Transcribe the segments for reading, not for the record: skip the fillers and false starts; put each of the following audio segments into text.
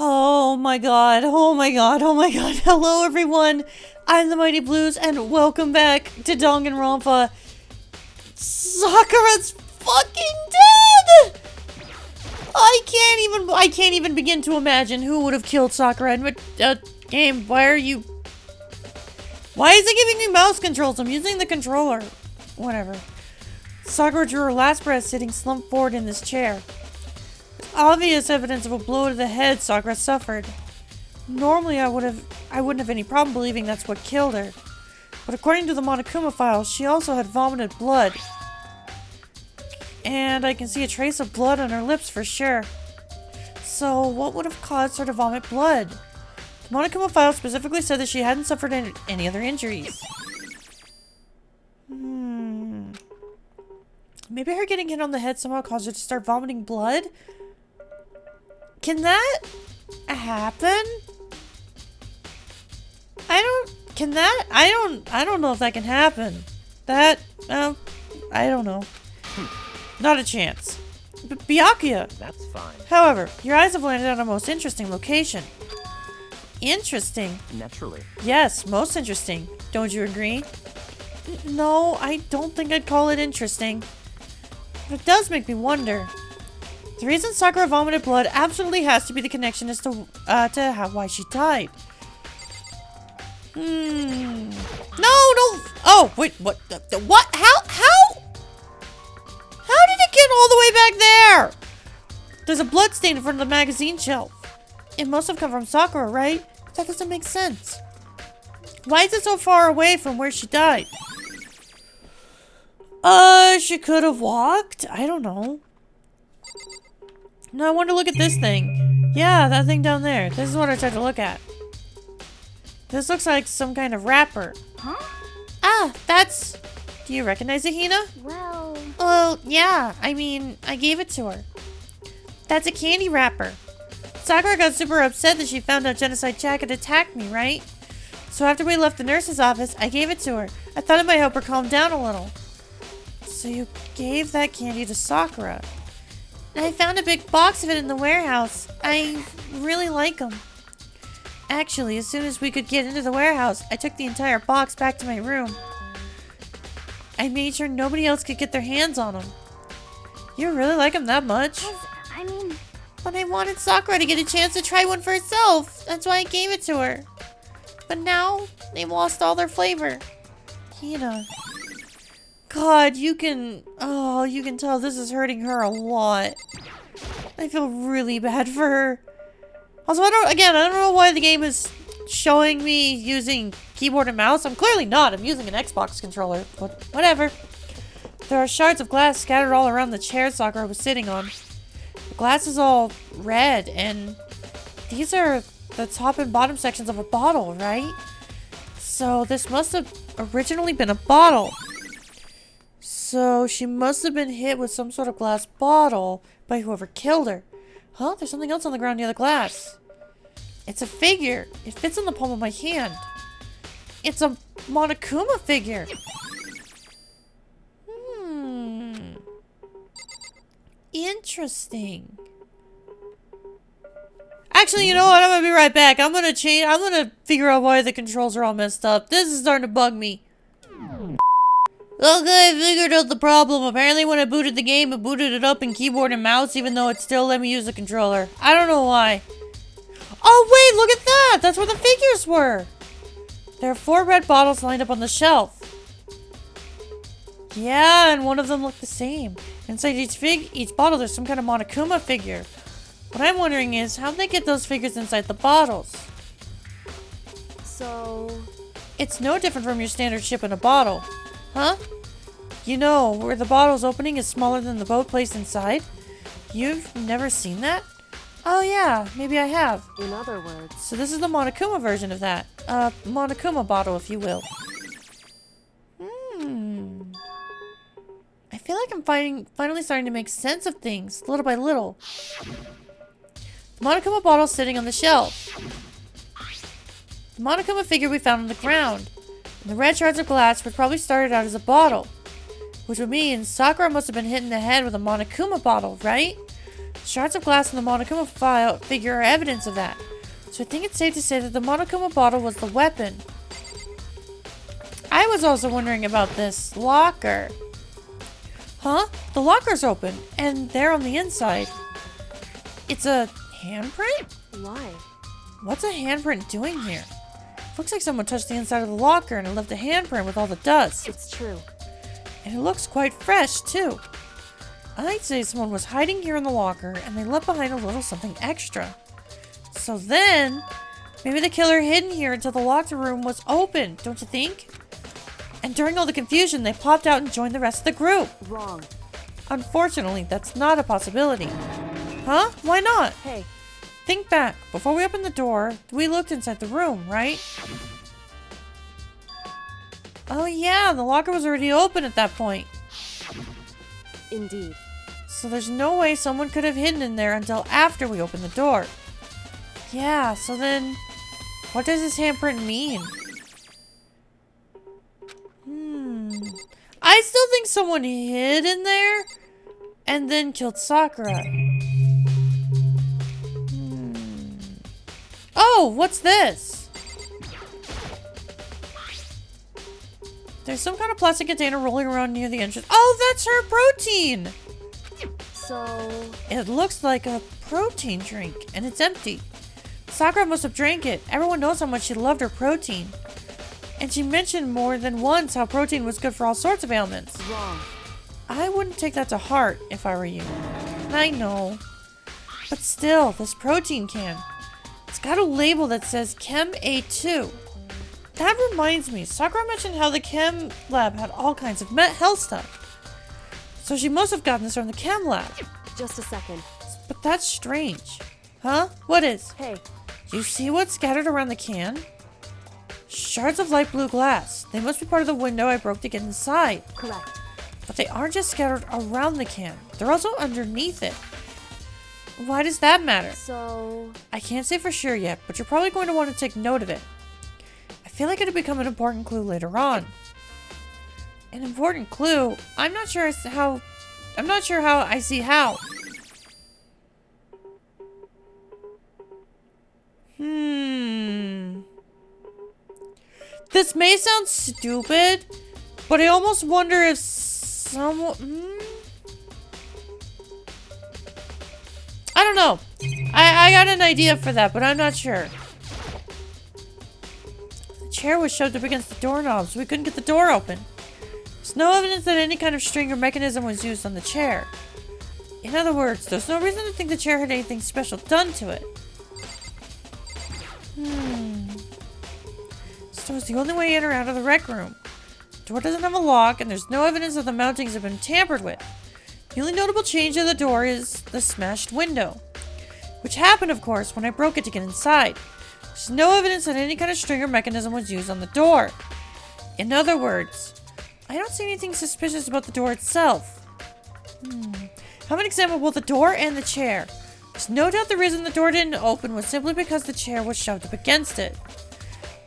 Oh my god, oh my god, oh my god. Hello everyone, I'm the Mighty Blues and welcome back to Danganronpa. Sakura's fucking dead! I can't even begin to imagine who would have killed Sakura in game. Why is it giving me mouse controls? I'm using the controller. Whatever. Sakura drew her last breath sitting slumped forward in this chair. Obvious evidence of a blow to the head Sakura suffered. Normally I wouldn't have any problem believing that's what killed her. But according to the Monokuma files, she also had vomited blood. And I can see a trace of blood on her lips for sure. So what would have caused her to vomit blood? The Monokuma file specifically said that she hadn't suffered any other injuries. Maybe her getting hit on the head somehow caused her to start vomiting blood? Can that happen? I don't know if that can happen. I don't know. Not a chance. Byakuya! That's fine. However, your eyes have landed on a most interesting location. Interesting? Naturally. Yes, most interesting. Don't you agree? No, I don't think I'd call it interesting. But it does make me wonder. The reason Sakura vomited blood absolutely has to be the connection as to why she died. No! Oh, wait, what? What? How did it get all the way back there? There's a blood stain in front of the magazine shelf. It must have come from Sakura, right? That doesn't make sense. Why is it so far away from where she died? She could have walked? I don't know. No, I want to look at this thing. Yeah, that thing down there. This is what I tried to look at. This looks like some kind of wrapper. Huh? Ah, that's... Do you recognize it, Hina? Well, yeah. I mean, I gave it to her. That's a candy wrapper. Sakura got super upset that she found out Genocide Jack had attacked me, right? So after we left the nurse's office, I gave it to her. I thought it might help her calm down a little. So you gave that candy to Sakura. I found a big box of it in the warehouse. I really like them. Actually, as soon as we could get into the warehouse, I took the entire box back to my room. I made sure nobody else could get their hands on them. You really like them that much? But I wanted Sakura to get a chance to try one for herself. That's why I gave it to her. But now, they've lost all their flavor. Hina. God, you can tell this is hurting her a lot. I feel really bad for her. Also, I don't know why the game is showing me using keyboard and mouse. I'm clearly not. I'm using an Xbox controller, but whatever. There are shards of glass scattered all around the chair Sakura was sitting on. The glass is all red, and these are the top and bottom sections of a bottle, right? So this must have originally been a bottle. So she must have been hit with some sort of glass bottle by whoever killed her. Huh? There's something else on the ground near the glass. It's a figure. It fits in the palm of my hand. It's a Monokuma figure. Interesting. Actually, you know what? I'm gonna be right back. I'm gonna figure out why the controls are all messed up. This is starting to bug me. Okay, I figured out the problem. Apparently when I booted the game, it booted it up in keyboard and mouse, even though it still let me use the controller. I don't know why. Oh wait, look at that! That's where the figures were! There are 4 red bottles lined up on the shelf. Yeah, and one of them looked the same. Inside each bottle there's some kind of Monokuma figure. What I'm wondering is, how'd they get those figures inside the bottles? So... It's no different from your standard ship in a bottle. Huh? You know, where the bottle's opening is smaller than the boat placed inside? You've never seen that? Oh yeah, maybe I have. In other words... So this is the Monokuma version of that. Monokuma bottle, if you will. I feel like I'm finally starting to make sense of things, little by little. The Monokuma bottle's sitting on the shelf. The Monokuma figure we found on the ground. And the red shards of glass were probably started out as a bottle. Which would mean Sakura must have been hit in the head with a Monokuma bottle, right? Shards of glass in the Monokuma figure are evidence of that. So I think it's safe to say that the Monokuma bottle was the weapon. I was also wondering about this locker. Huh? The locker's open, and there on the inside. It's a handprint? Why? What's a handprint doing here? Looks like someone touched the inside of the locker and it left a handprint with all the dust. It's true. And it looks quite fresh, too. I'd say someone was hiding here in the locker and they left behind a little something extra. So then, maybe the killer hid in here until the locked room was open, don't you think? And during all the confusion, they popped out and joined the rest of the group. Wrong. Unfortunately, that's not a possibility. Huh? Why not? Hey. Think back. Before we opened the door, we looked inside the room, right? Oh yeah, the locker was already open at that point. Indeed. So there's no way someone could have hidden in there until after we opened the door. Yeah, so then, what does this handprint mean? I still think someone hid in there and then killed Sakura. Oh, what's this? There's some kind of plastic container rolling around near the entrance. Oh, that's her protein! So... It looks like a protein drink, and it's empty. Sakura must have drank it. Everyone knows how much she loved her protein. And she mentioned more than once how protein was good for all sorts of ailments. Wrong. I wouldn't take that to heart if I were you. I know. But still, this protein can. It's got a label that says Chem A2. That reminds me, Sakura mentioned how the Chem lab had all kinds of health stuff. So she must have gotten this from the Chem lab. Just a second. But that's strange. Huh? What is? Hey. You see what's scattered around the can? Shards of light blue glass. They must be part of the window I broke to get inside. Correct. But they aren't just scattered around the can. They're also underneath it. Why does that matter? So... I can't say for sure yet, but you're probably going to want to take note of it. I feel like it'll become an important clue later on. An important clue? I'm not sure how I see how. This may sound stupid, but I almost wonder if someone... I don't know. I got an idea for that, but I'm not sure. The chair was shoved up against the doorknob, so we couldn't get the door open. There's no evidence that any kind of string or mechanism was used on the chair. In other words, there's no reason to think the chair had anything special done to it. So it's the only way in or out of the rec room. The door doesn't have a lock, and there's no evidence that the mountings have been tampered with. The only notable change to the door is the smashed window. Which happened, of course, when I broke it to get inside. There's no evidence that any kind of string or mechanism was used on the door. In other words, I don't see anything suspicious about the door itself. Have an example of both the door and the chair. There's no doubt the reason the door didn't open was simply because the chair was shoved up against it.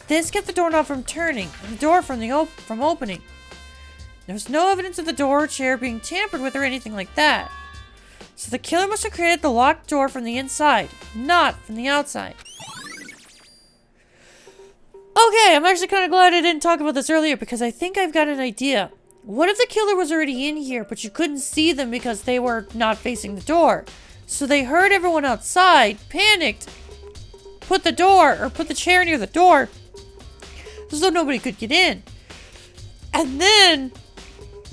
This kept the doorknob from turning and the door from opening. There's no evidence of the door or chair being tampered with or anything like that. So the killer must have created the locked door from the inside, not from the outside. Okay, I'm actually kind of glad I didn't talk about this earlier because I think I've got an idea. What if the killer was already in here, but you couldn't see them because they were not facing the door? So they heard everyone outside, panicked, put the chair near the door, so nobody could get in. And then,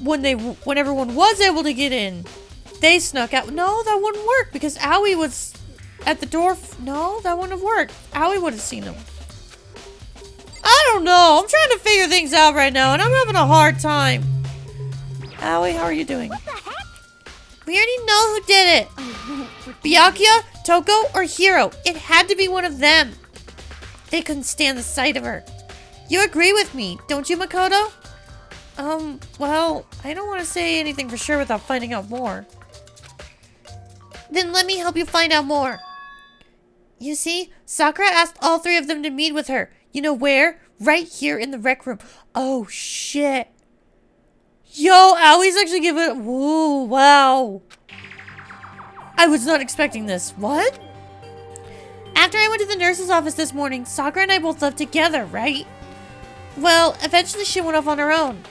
when everyone was able to get in, they snuck out. No, that wouldn't work because Aoi was at the door. No, that wouldn't have worked. Aoi would have seen them. I don't know. I'm trying to figure things out right now, and I'm having a hard time. Aoi, how are you doing? What the heck? We already know who did it. Byakuya, Toko, or Hiro. It had to be one of them. They couldn't stand the sight of her. You agree with me, don't you, Makoto? Well, I don't want to say anything for sure without finding out more. Then let me help you find out more. You see, Sakura asked all three of them to meet with her. You know where? Right here in the rec room. Oh, shit. Yo, Aoi's actually giving it... Whoa, wow. I was not expecting this. What? After I went to the nurse's office this morning, Sakura and I both left together, right? Well, eventually she went off on her own.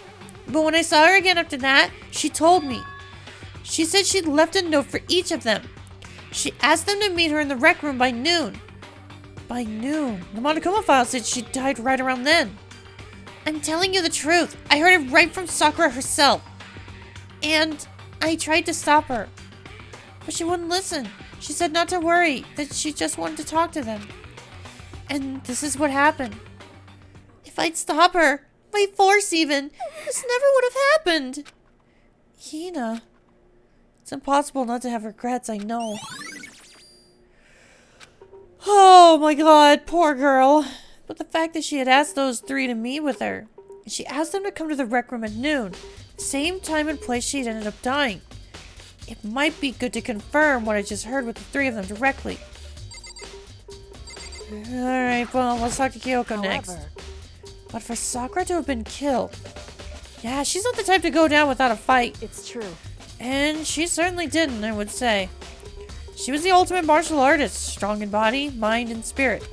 But when I saw her again after that, she told me. She said she'd left a note for each of them. She asked them to meet her in the rec room by noon. By noon? The Monokuma file said she died right around then. I'm telling you the truth. I heard it right from Sakura herself. And I tried to stop her. But she wouldn't listen. She said not to worry, that she just wanted to talk to them. And this is what happened. If I'd stop her, by force even, this never would have happened. Hina. It's impossible not to have regrets, I know. Oh my god, poor girl. But the fact that she had asked those three to meet with her, and she asked them to come to the rec room at noon, same time and place she'd ended up dying. It might be good to confirm what I just heard with the three of them directly. Alright, well, let's talk to Kyoko next. But for Sakura to have been killed, yeah, she's not the type to go down without a fight. It's true. And she certainly didn't, I would say. She was the ultimate martial artist, strong in body, mind, and spirit.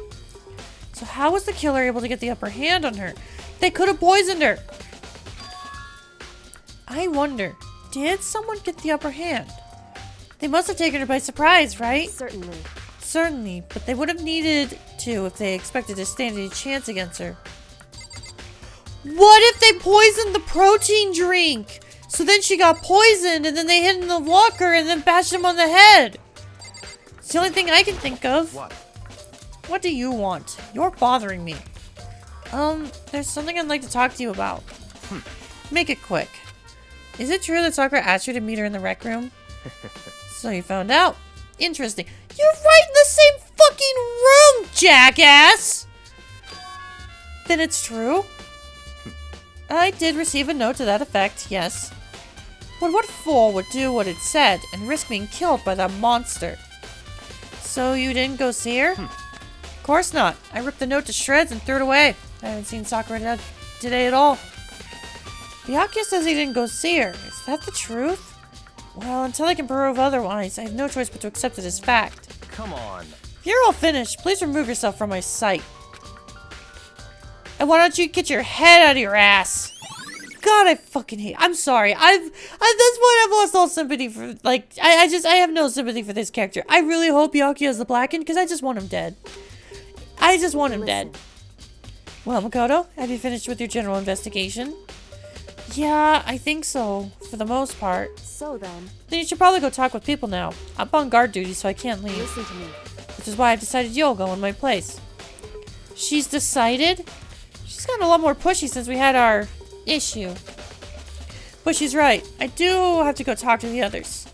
So how was the killer able to get the upper hand on her? They could have poisoned her. I wonder, did someone get the upper hand? They must have taken her by surprise, right? Certainly. Certainly, but they would have needed to if they expected to stand any chance against her. What if they poisoned the protein drink? So then she got poisoned and then they hid in the locker and then bashed him on the head. It's the only thing I can think of. What do you want? You're bothering me. There's something I'd like to talk to you about. Make it quick. Is it true that Sakura asked you to meet her in the rec room? So you found out. Interesting. You're right in the same fucking room, jackass! Then it's true? I did receive a note to that effect, yes. But what fool would do what it said and risk being killed by that monster? So you didn't go see her? Of course not. I ripped the note to shreds and threw it away. I haven't seen Sakura today at all. Byakuya says he didn't go see her. Is that the truth? Well, until I can prove otherwise, I have no choice but to accept it as fact. Come on. If you're all finished, please remove yourself from my sight. And why don't you get your head out of your ass? God, I fucking hate. I'm sorry. At this point, I've lost all sympathy for, like, I have no sympathy for this character. I really hope Byakuya is the Blackened, because I just want him dead. I just want him dead. Well, Makoto, have you finished with your general investigation? Yeah, I think so, for the most part. So then Then you should probably go talk with people now. I'm on guard duty, so I can't leave. listen to me. Which is why I've decided you'll go in my place. She's decided? She's gotten a lot more pushy since we had our issue. But she's right. I do have to go talk to the others.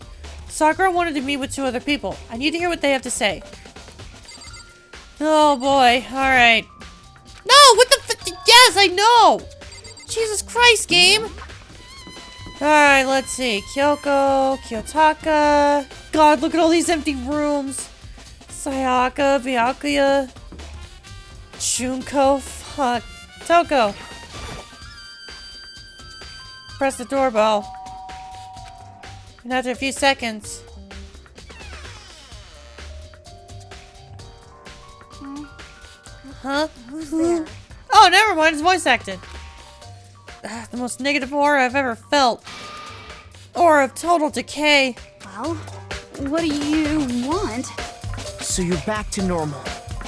Sakura wanted to meet with 2 other people. I need to hear what they have to say. Oh boy. Alright. No! What the f- Yes, I know! Jesus Christ, game! Alright, let's see. Kyoko, Kiyotaka. God, look at all these empty rooms. Sayaka, Byakuya, Shunko, fuck. Toko. Press the doorbell. And after a few seconds. Huh? Who's there? Oh, never mind. It's voice acted. The most negative aura I've ever felt. Aura of total decay. Well, what do you want? So you're back to normal.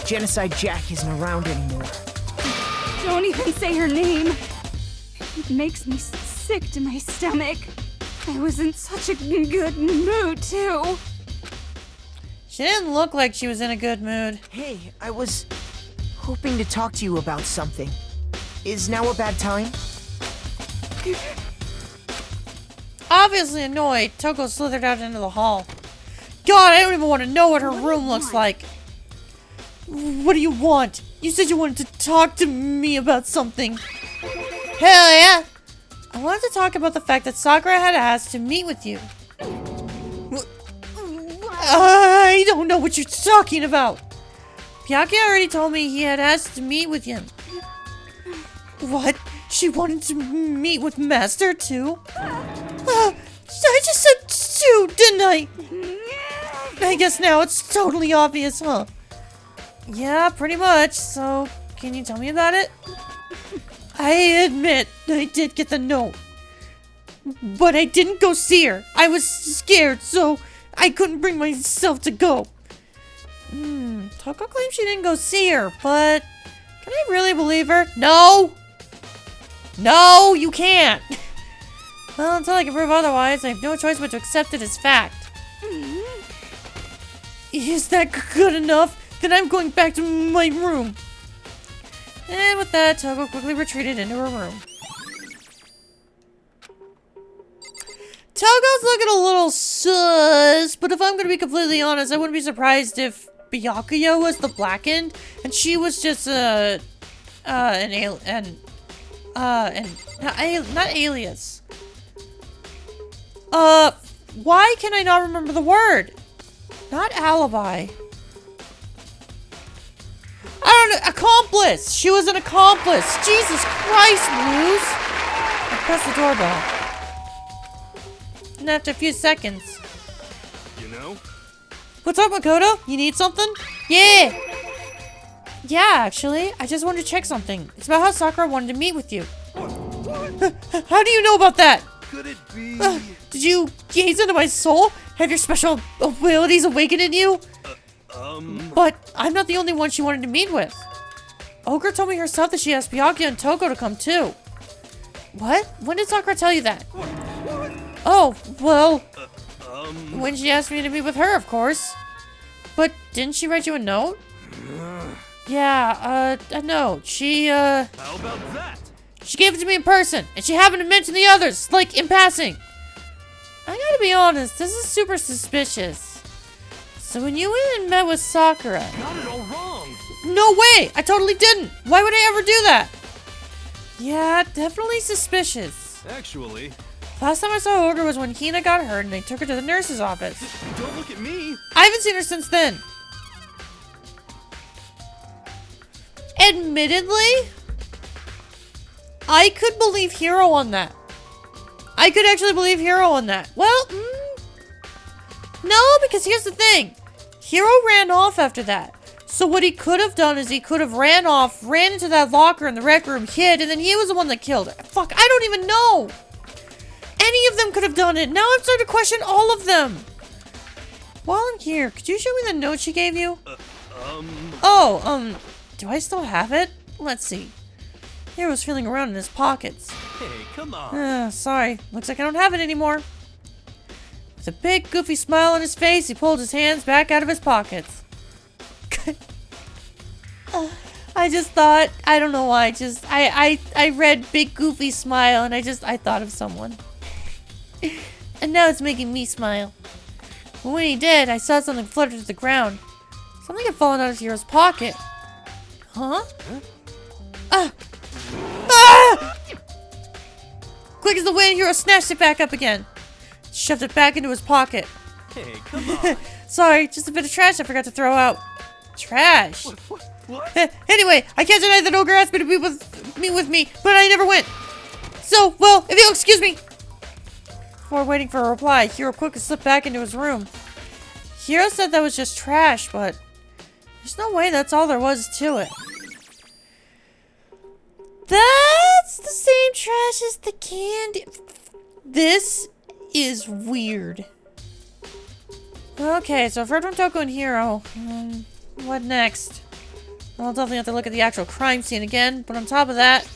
Genocide Jack isn't around anymore. Don't even say her name. It makes me sick to my stomach. I was in such a good mood, too. She didn't look like she was in a good mood. Hey, I was hoping to talk to you about something. Is now a bad time? Obviously annoyed, Toko slithered out into the hall. God, I don't even want to know what her room looks like. What do you want? You said you wanted to talk to me about something. Hell yeah! I wanted to talk about the fact that Sakura had asked to meet with you. I don't know what you're talking about. Byakuya already told me he had asked to meet with him. What? She wanted to meet with Master too? I just said two, didn't I? I guess now it's totally obvious, huh? Yeah, pretty much. So, can you tell me about it? I admit, I did get the note. But I didn't go see her. I was scared, so I couldn't bring myself to go. Toko claims she didn't go see her, but can I really believe her? No! No, you can't! Well, until I can prove otherwise, I have no choice but to accept it as fact. Is that good enough? Then I'm going back to my room. And with that, Toko quickly retreated into her room. Togo's looking a little sus, but if I'm gonna be completely honest, I wouldn't be surprised if Byakuya was the blackened, and she was just not alias. Why can I not remember the word? Not alibi. I don't know, accomplice! She was an accomplice! Jesus Christ, Luz! I pressed the doorbell. And after a few seconds... You know? What's up, Makoto? You need something? Yeah! Yeah, actually. I just wanted to check something. It's about how Sakura wanted to meet with you. How do you know about that? Could it be? Did you gaze into my soul? Have your special abilities awakened in you? But I'm not the only one she wanted to meet with. Ogre told me herself that she asked Byakuya and Toko to come too. What? When did Sakura tell you that? Oh, well... When she asked me to meet with her, of course. But didn't she write you a note? Yeah, a note. She, How about that? She gave it to me in person, and she happened to mention the others, like, in passing. I gotta be honest, this is super suspicious. So when you went and met with Sakura... Got it all wrong. No way! I totally didn't! Why would I ever do that? Yeah, definitely suspicious. Actually... Last time I saw Ogre was when Hina got hurt and they took her to the nurse's office. Don't look at me. I haven't seen her since then. Admittedly, I could believe Hiro on that. I could actually believe Hiro on that. Well, no, because here's the thing. Hiro ran off after that. So what he could have done is he could have ran off, ran into that locker in the rec room, hid, and then he was the one that killed her. Fuck, I don't even know. Any of them could have done it. Now I'm starting to question all of them. While I'm here, could you show me the note she gave you? Do I still have it? Let's see. Hiro was feeling around in his pockets. Hey, come on. Sorry. Looks like I don't have it anymore. With a big, goofy smile on his face, he pulled his hands back out of his pockets. I just thought, I don't know why, I read big, goofy smile, and I thought of someone. And now it's making me smile. But when he did, I saw something flutter to the ground. Something had fallen out of Hiro's pocket. Huh? Quick as the wind, Hiro snatched it back up again. Shoved it back into his pocket. Hey, come on. Sorry, just a bit of trash I forgot to throw out. Trash? What? Anyway, I can't deny that Ogre asked me to be with me, but I never went. So, well, if you'll excuse me. Before waiting for a reply, Hiro quickly slipped back into his room. Hiro said that was just trash, but there's no way that's all there was to it. That's the same trash as the candy. This is weird. Okay, so I've heard from Toko and Hiro. What next? I'll definitely have to look at the actual crime scene again, but on top of that,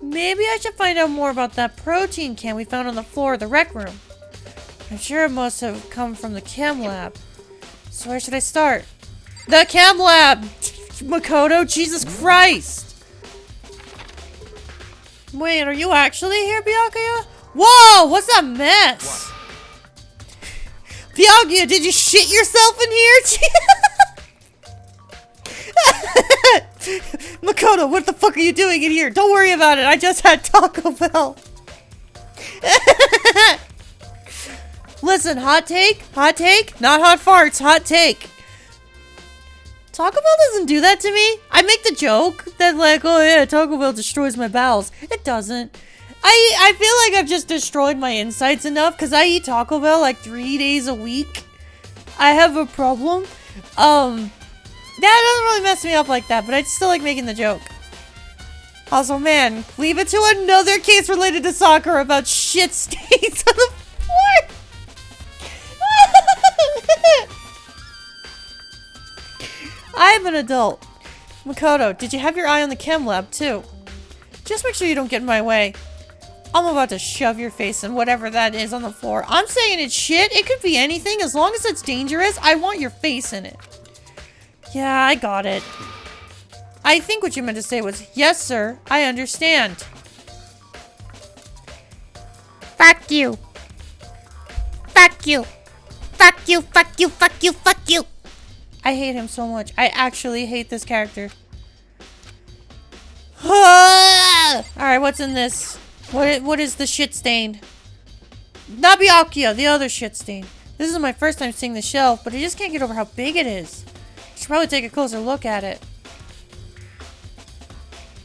maybe I should find out more about that protein can we found on the floor of the rec room. I'm sure it must have come from the chem lab. So where should I start? The chem lab! Makoto, Jesus Christ! Wait, are you actually here, Byakuya? Whoa, what's that mess? Byakuya, did you shit yourself in here? Makoto, what the fuck are you doing in here? Don't worry about it. I just had Taco Bell. Listen, hot take, not hot farts, hot take. Taco Bell doesn't do that to me. I make the joke that like, oh yeah, Taco Bell destroys my bowels. It doesn't. I feel like I've just destroyed my insides enough because I eat Taco Bell like 3 days a week. I have a problem. That doesn't really mess me up like that, but I still like making the joke. Also, man, leave it to another case related to Sakura about shit stains on the floor. I'm an adult. Makoto, did you have your eye on the chem lab too? Just make sure you don't get in my way. I'm about to shove your face in whatever that is on the floor. I'm saying it's shit. It could be anything. As long as it's dangerous, I want your face in it. Yeah, I got it. I think what you meant to say was, yes, sir, I understand. Fuck you. Fuck you. Fuck you, fuck you, fuck you, fuck you. I hate him so much. I actually hate this character. Alright, what's in this? What is the shit stain? Not Byakuya, the other shit stain. This is my first time seeing the shelf, but I just can't get over how big it is. I should probably take a closer look at it.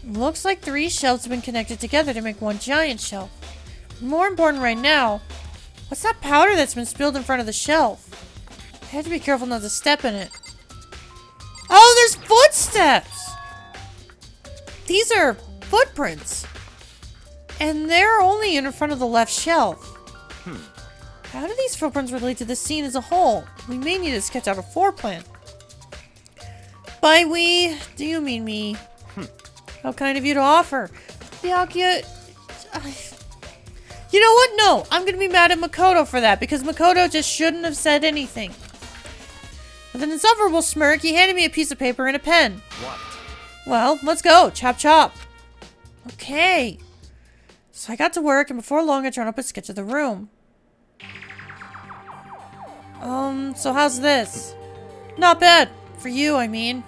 Looks like 3 shelves have been connected together to make one giant shelf. More important right now, what's that powder that's been spilled in front of the shelf? I have to be careful not to step in it. Oh, there's footsteps! These are footprints. And they're only in front of the left shelf. How do these footprints relate to the scene as a whole? We may need to sketch out a floor plan. By we, do you mean me? How kind of you to offer. Byakuya... You know what? No, I'm gonna be mad at Makoto for that, because Makoto just shouldn't have said anything. With an insufferable smirk, he handed me a piece of paper and a pen. What? Well, let's go. Chop chop. Okay. So I got to work, and before long I drew up a sketch of the room. So how's this? Not bad. For you, I mean.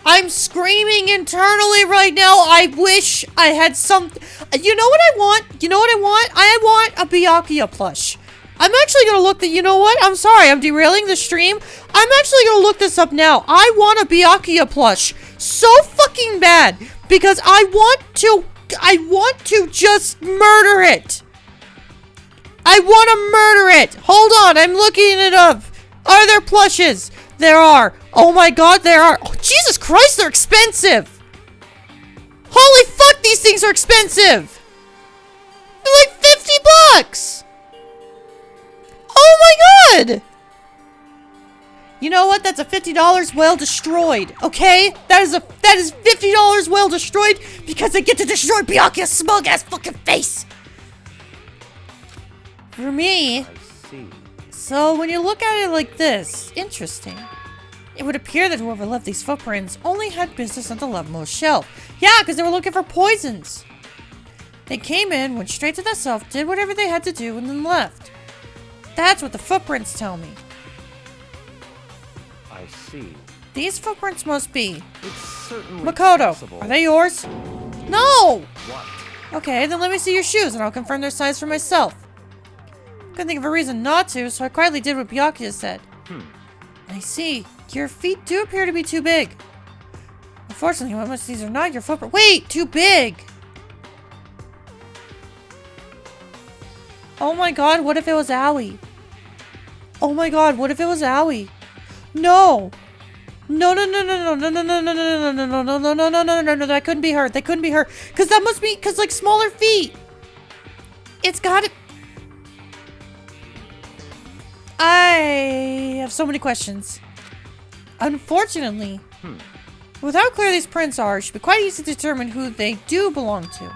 I'm screaming internally right now. I wish I had some... You know what I want? You know what I want? I want a Byakuya plush. I'm actually going to look... You know what? I'm sorry. I'm derailing the stream. I'm actually going to look this up now. I want a Byakuya plush so fucking bad. Because I want to just murder it. I want to murder it. Hold on. I'm looking it up. Are there plushes? There are. Oh my god, there are. Oh, Jesus Christ, they're expensive. Holy fuck, these things are expensive. They're like 50 bucks. Oh my god. You know what? That's a $50 well destroyed. Okay? That is $50 well destroyed because I get to destroy Byakuya's smug ass fucking face. For me. I see. So when you look at it like this, interesting. It would appear that whoever left these footprints only had business on the leftmost shelf. Yeah, because they were looking for poisons. They came in, went straight to the shelf, did whatever they had to do, and then left. That's what the footprints tell me. I see. These footprints must be... It's certainly Makoto, possible. are they yours? No! What? Okay, then let me see your shoes and I'll confirm their size for myself. Couldn't think of a reason not to, so I quietly did what Byakuya said. I see. Your feet do appear to be too big. Unfortunately, most these are not your footprints. Wait! Too big! Oh my god, what if it was Aoi? Oh my god, what if it was Aoi? No! No, no, no, no, no, no, no, no, no, no, no, no, no, no, no, no, no, no, no, no, that couldn't be her. That couldn't be her. Because that must be, because like smaller feet. It's gotta... I have so many questions. Unfortunately, with how clear these prints are, it should be quite easy to determine who they do belong to.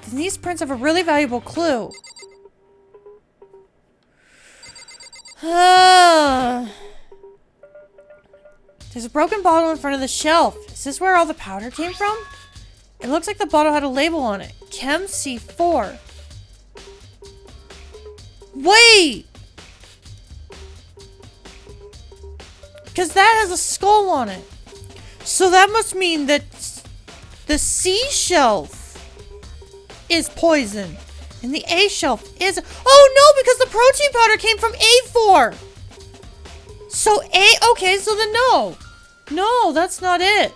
Then these prints have a really valuable clue. There's a broken bottle in front of the shelf. Is this where all the powder came from? It looks like the bottle had a label on it. Chem C4. Wait! Because that has a skull on it. So that must mean that the C shelf is poison. And the A shelf is... Oh no, because the protein powder came from A4. So A... Okay, so then no. No, that's not it.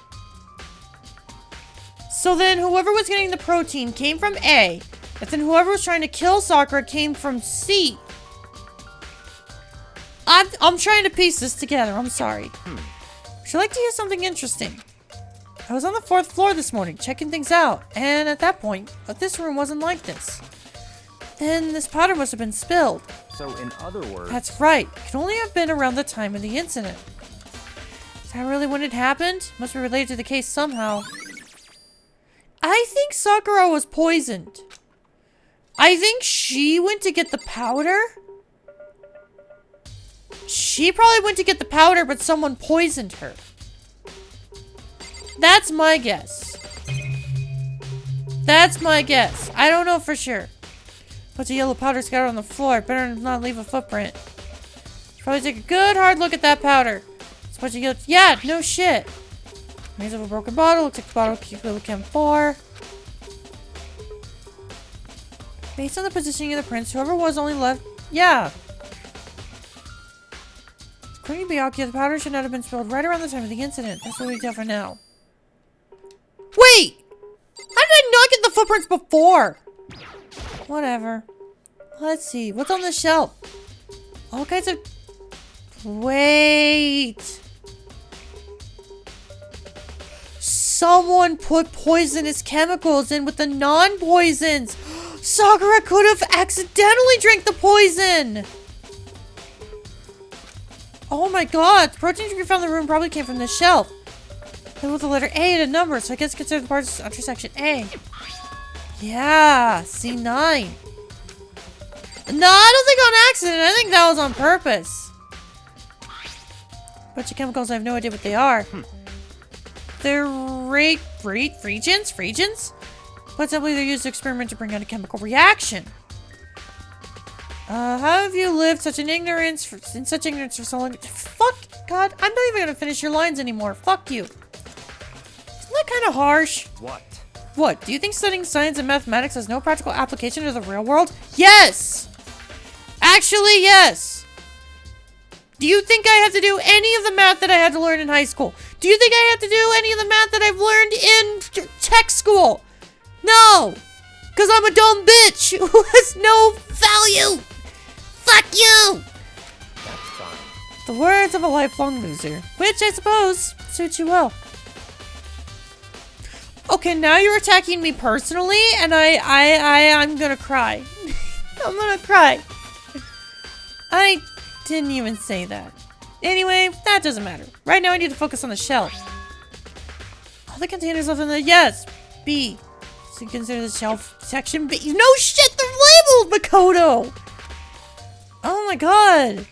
So then whoever was getting the protein came from A. But then whoever was trying to kill Sakura came from C. I'm trying to piece this together. I'm sorry. Would you like to hear something interesting? I was on the 4th floor this morning, checking things out, and at that point, this room wasn't like this. Then this powder must have been spilled. So in other words... That's right. It could only have been around the time of the incident. Is that really when it happened? Must be related to the case somehow. I think Sakura was poisoned. I think she went to get the powder. She probably went to get the powder, but someone poisoned her. That's my guess. That's my guess. I don't know for sure. Bunch of yellow powder scattered on the floor. Better not leave a footprint. Should probably take a good hard look at that powder. It's a bunch of yellow... Yeah, no shit. Maze of a broken bottle. Looks like the bottle keep little Chem 4. Based on the positioning of the prints, whoever was only left... Yeah. According to Byakuya, the powder should not have been spilled right around the time of the incident. That's what we tell for now. Wait! How did I not get the footprints before? Whatever. Let's see. What's on the shelf? All kinds of... Wait. Someone put poisonous chemicals in with the non-poisons. Sakura could have accidentally drank the poison. Oh my god. The protein drink we found in the room probably came from this shelf. Then with the letter A and a number, so I guess consider the parts under section A. Yeah, C9. No, I don't think on accident. I think that was on purpose. Bunch of chemicals, I have no idea what they are. They're Phregens? But simply they're used to experiment to bring out a chemical reaction. How have you lived in such ignorance for so long? Fuck, God, I'm not even gonna finish your lines anymore. Fuck you. Isn't that kind of harsh? What? Do you think studying science and mathematics has no practical application to the real world? Yes! Actually, yes! Do you think I have to do any of the math that I had to learn in high school? Do you think I have to do any of the math that I've learned in tech school? No! Because I'm a dumb bitch who has no value! Fuck you! That's fine. The words of a lifelong loser. Which, I suppose, suits you well. Okay, now you're attacking me personally, and I'm gonna cry. I'm gonna cry. I didn't even say that. Anyway, that doesn't matter. Right now I need to focus on the shelf. All the containers left in the... Yes! B. So you consider the shelf section B. No shit! They're labeled, Makoto! Oh my god!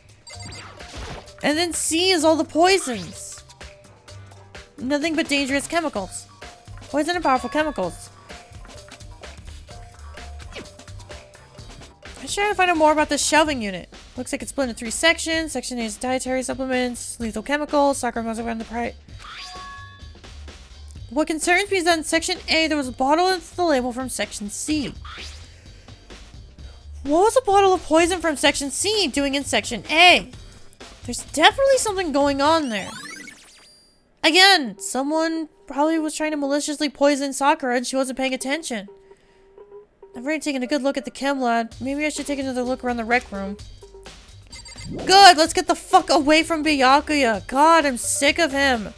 And then C is all the poisons. Nothing but dangerous chemicals. Poison and powerful chemicals. I'm trying to find out more about this shelving unit. Looks like it's split into 3 sections. Section A is dietary supplements, lethal chemicals, Sakura must have run the price. What concerns me is that in Section A, there was a bottle with the label from Section C. What was a bottle of poison from Section C doing in Section A? There's definitely something going on there. Again, someone probably was trying to maliciously poison Sakura and she wasn't paying attention. I've already taken a good look at the chem lab. Maybe I should take another look around the rec room. Good, let's get the fuck away from Byakuya. God, I'm sick of him.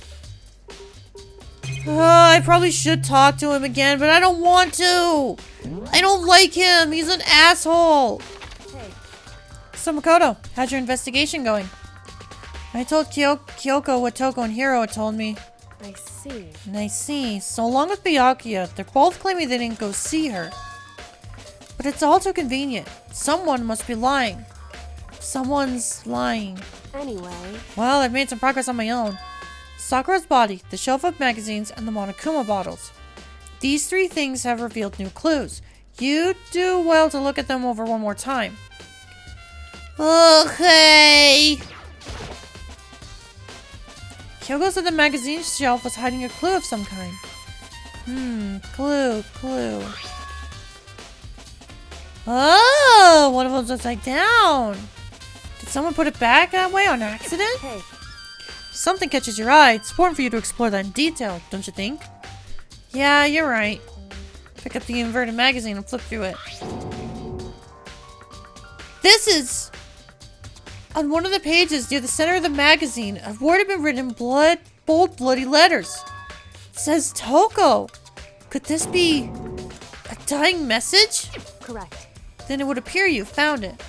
I probably should talk to him again, but I don't want to. I don't like him. He's an asshole. Hey. So Makoto, how's your investigation going? I told Kyoko what Toko and Hiro had told me. I see. And I see. So along with Byakuya, they're both claiming they didn't go see her. But it's all too convenient. Someone must be lying. Someone's lying. Anyway. Well, I've made some progress on my own. Sakura's body, the shelf of magazines, and the Monokuma bottles. These 3 things have revealed new clues. You'd do well to look at them over one more time. Okay. Kyoko said the magazine shelf was hiding a clue of some kind. Clue. Oh, one of them's upside down. Did someone put it back that way on accident? Hey. Something catches your eye. It's important for you to explore that in detail, don't you think? Yeah, you're right. Pick up the inverted magazine and flip through it. This is... On one of the pages near the center of the magazine, a word had been written in bold, bloody letters. It says Toko. Could this be a dying message? Correct. Then it would appear you found it.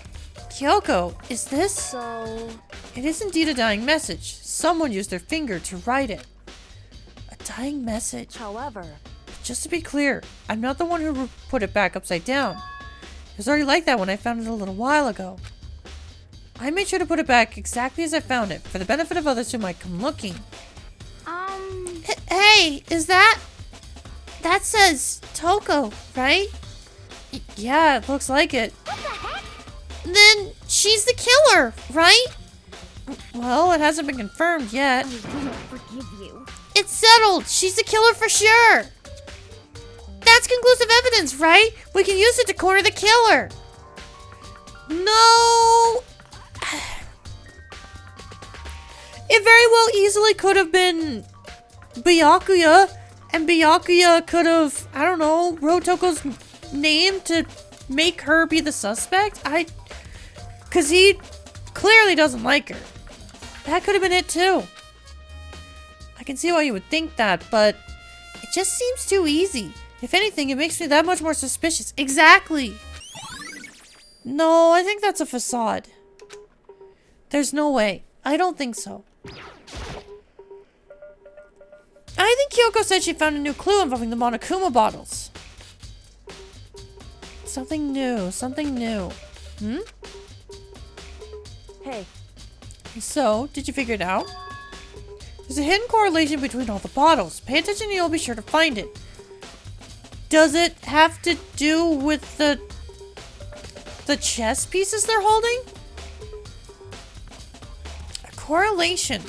Kyoko, is this? So... It is indeed a dying message. Someone used their finger to write it. A dying message. However... Just to be clear, I'm not the one who put it back upside down. It was already like that when I found it a little while ago. I made sure to put it back exactly as I found it, for the benefit of others who might come looking. Hey, is that... That says Toko, right? Yeah, it looks like it. What the heck? Then she's the killer, right? Well, it hasn't been confirmed yet. I won't forgive you. It's settled. She's the killer for sure. That's conclusive evidence, right? We can use it to corner the killer. No. It very well easily could have been Byakuya, and Byakuya could have, I don't know, wrote Toko's name to make her be the suspect. Because he clearly doesn't like her. That could have been it too. I can see why you would think that, but it just seems too easy. If anything, it makes me that much more suspicious. Exactly. No, I think that's a facade. There's no way. I don't think so. I think Kyoko said she found a new clue involving the Monokuma bottles. Something new. Something new. Hmm? Hey. So, did you figure it out? There's a hidden correlation between all the bottles. Pay attention and you'll be sure to find it. Does it have to do with the chess pieces they're holding? A correlation.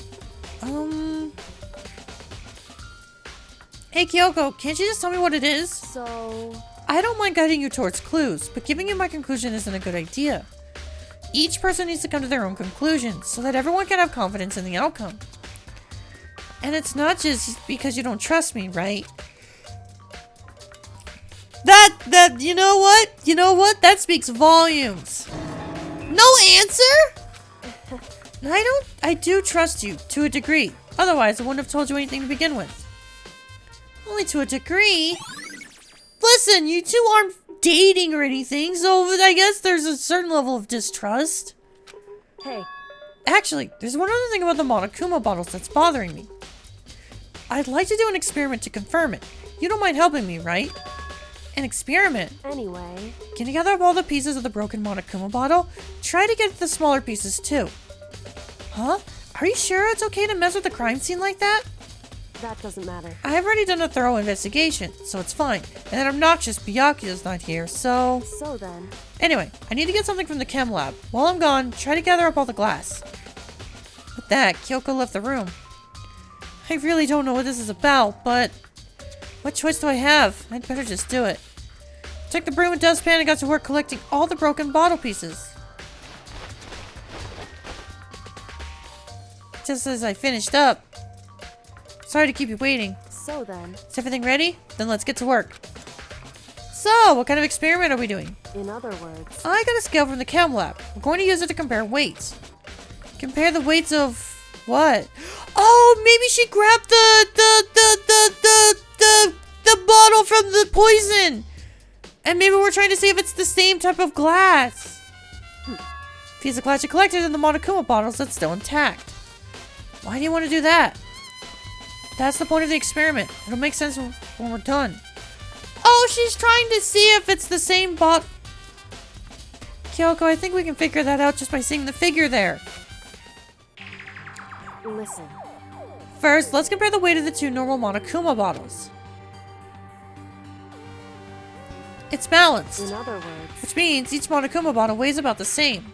Hey Kyoko, can't you just tell me what it is? So... I don't mind guiding you towards clues, but giving you my conclusion isn't a good idea. Each person needs to come to their own conclusions, so that everyone can have confidence in the outcome. And it's not just because you don't trust me, right? You know what? You know what? That speaks volumes. No answer? I do trust you, to a degree. Otherwise, I wouldn't have told you anything to begin with. Only to a degree? Listen, you two aren't dating or anything, so I guess there's a certain level of distrust. Hey. Actually, there's one other thing about the Monokuma bottles that's bothering me. I'd like to do an experiment to confirm it. You don't mind helping me, right? An experiment? Anyway... Can you gather up all the pieces of the broken Monokuma bottle? Try to get the smaller pieces, too. Huh? Are you sure it's okay to mess with the crime scene like that? That doesn't matter. I've already done a thorough investigation, so it's fine. And that obnoxious Byakuya's not here, so... So then... Anyway, I need to get something from the chem lab. While I'm gone, try to gather up all the glass. With that, Kyoko left the room. I really don't know what this is about, but... What choice do I have? I'd better just do it. Took the broom and dustpan and got to work collecting all the broken bottle pieces. Just as I finished up. Sorry to keep you waiting. So then... Is everything ready? Then let's get to work. So, what kind of experiment are we doing? In other words... I got a scale from the chem lab. We're going to use it to compare weights. Compare the weights of... what? Oh, maybe she grabbed the bottle from the poison. And maybe we're trying to see if it's the same type of glass. Piece of glass you collected in the Monokuma bottles that's still intact. Why do you want to do that? That's the point of the experiment. It'll make sense when we're done. Oh, she's trying to see if it's the same bottle. Kyoko, I think we can figure that out just by seeing the figure there. Listen. First, let's compare the weight of the two normal Monokuma bottles. It's balanced. In other words... Which means each Monokuma bottle weighs about the same.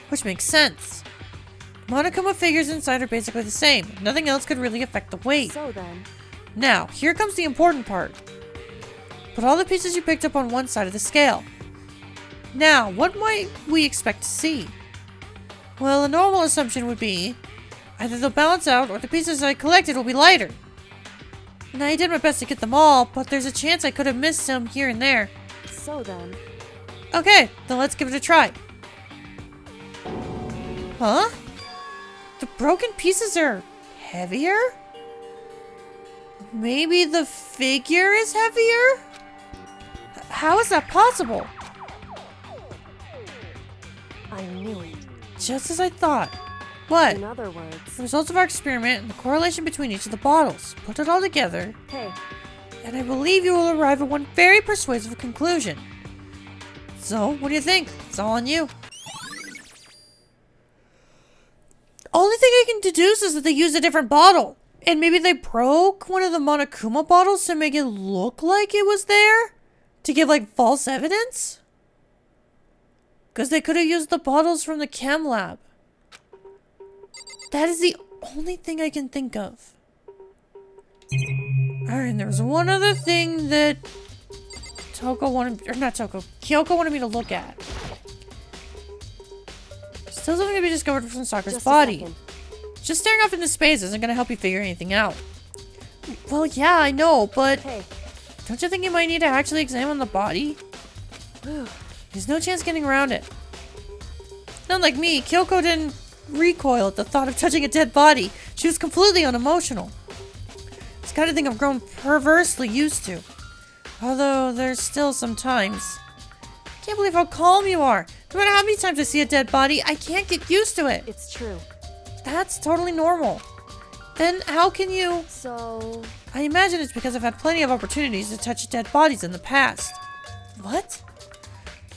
Which makes sense. Monokuma figures inside are basically the same. Nothing else could really affect the weight. So then... Now, here comes the important part. Put all the pieces you picked up on one side of the scale. Now, what might we expect to see? Well, a normal assumption would be either they'll balance out or the pieces I collected will be lighter. And I did my best to get them all, but there's a chance I could have missed some here and there. So then, Okay, then let's give it a try. Huh? The broken pieces are heavier? Maybe the figure is heavier? How is that possible? I knew it. Just as I thought. What? In other words, The results of our experiment and the correlation between each of the bottles. Put it all together, hey, and I believe you will arrive at one very persuasive conclusion. So, what do you think? It's all on you. Only thing I can deduce is that they used a different bottle. And maybe they broke one of the Monokuma bottles to make it look like it was there? To give, like, false evidence? Because they could have used the bottles from the chem lab. That is the only thing I can think of. Alright, and there was one other thing that Kyoko wanted me to look at. Still something to be discovered from Sakura's just body. a second. Just staring off into space isn't going to help you figure anything out. Well, yeah, I know, but Hey, don't you think you might need to actually examine the body? There's no chance getting around it. Not like me, Kyoko didn't recoil at the thought of touching a dead body. She was completely unemotional. It's the kind of thing I've grown perversely used to. Although, there's still some times. I can't believe how calm you are. No matter how many times I see a dead body, I can't get used to it. it's true. That's totally normal. Then how can you... So, I imagine it's because I've had plenty of opportunities to touch dead bodies in the past. What?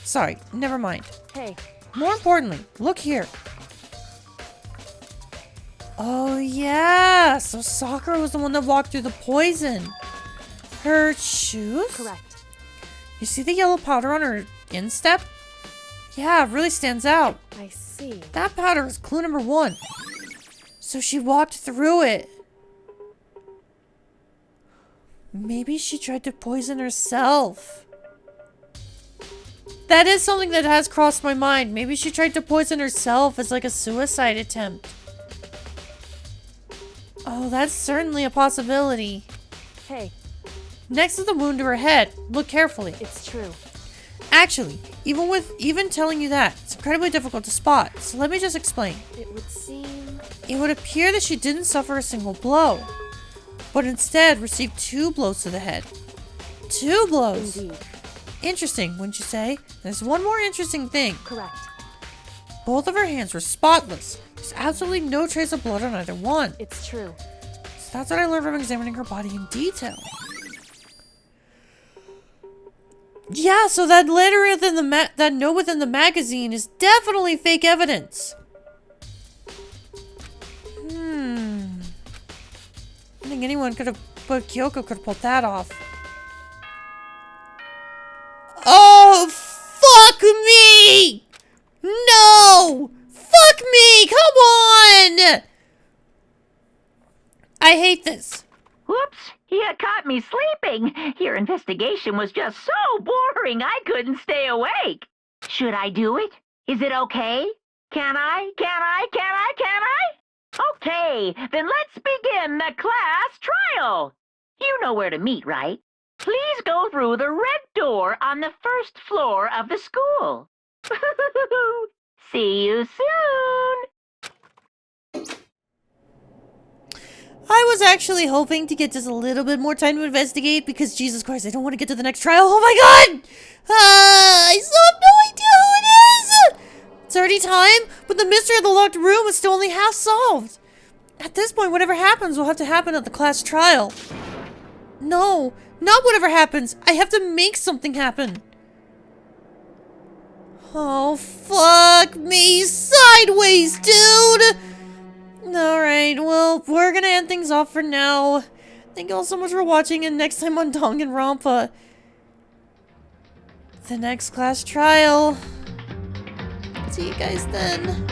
Sorry, never mind. hey, More importantly, look here. Oh yeah, so Sakura was the one that walked through the poison. Her shoes? correct. You see the yellow powder on her instep? Yeah, it really stands out. I see. That powder is clue number 1. So she walked through it. Maybe she tried to poison herself. That is something that has crossed my mind. Maybe she tried to poison herself as like a suicide attempt. Oh, that's certainly a possibility. Hey, Next is the wound to her head. Look carefully. it's true. Actually, even telling you that, it's incredibly difficult to spot. So let me just explain. It would seem. It would appear that she didn't suffer a single blow, but instead received 2 blows to the head. 2 blows. Indeed. Interesting, wouldn't you say? There's one more interesting thing. Correct. Both of her hands were spotless. There's absolutely no trace of blood on either one. It's true. So that's what I learned from examining her body in detail. Yeah, so that letter within that note within the magazine is definitely fake evidence. I think anyone could have, but Kyoko could have pulled that off. Oh, fuck me! No! Fuck me! Come on! I hate this. Whoops, you caught me sleeping. Your investigation was just so boring I couldn't stay awake. Should I do it? Is it okay? Can I? Okay, then let's begin the class trial. You know where to meet, right? Please go through the red door on the first floor of the school. See you soon. I was actually hoping to get just a little bit more time to investigate because, Jesus Christ, I don't want to get to the next trial. Oh my god! I still have no idea who it is! It's already time, but the mystery of the locked room is still only half solved. At this point, whatever happens will have to happen at the class trial. No, not whatever happens. I have to make something happen. Oh, fuck me sideways, dude! Alright, well, we're gonna end things off for now. Thank you all so much for watching, and next time on Danganronpa, the next class trial. See you guys then.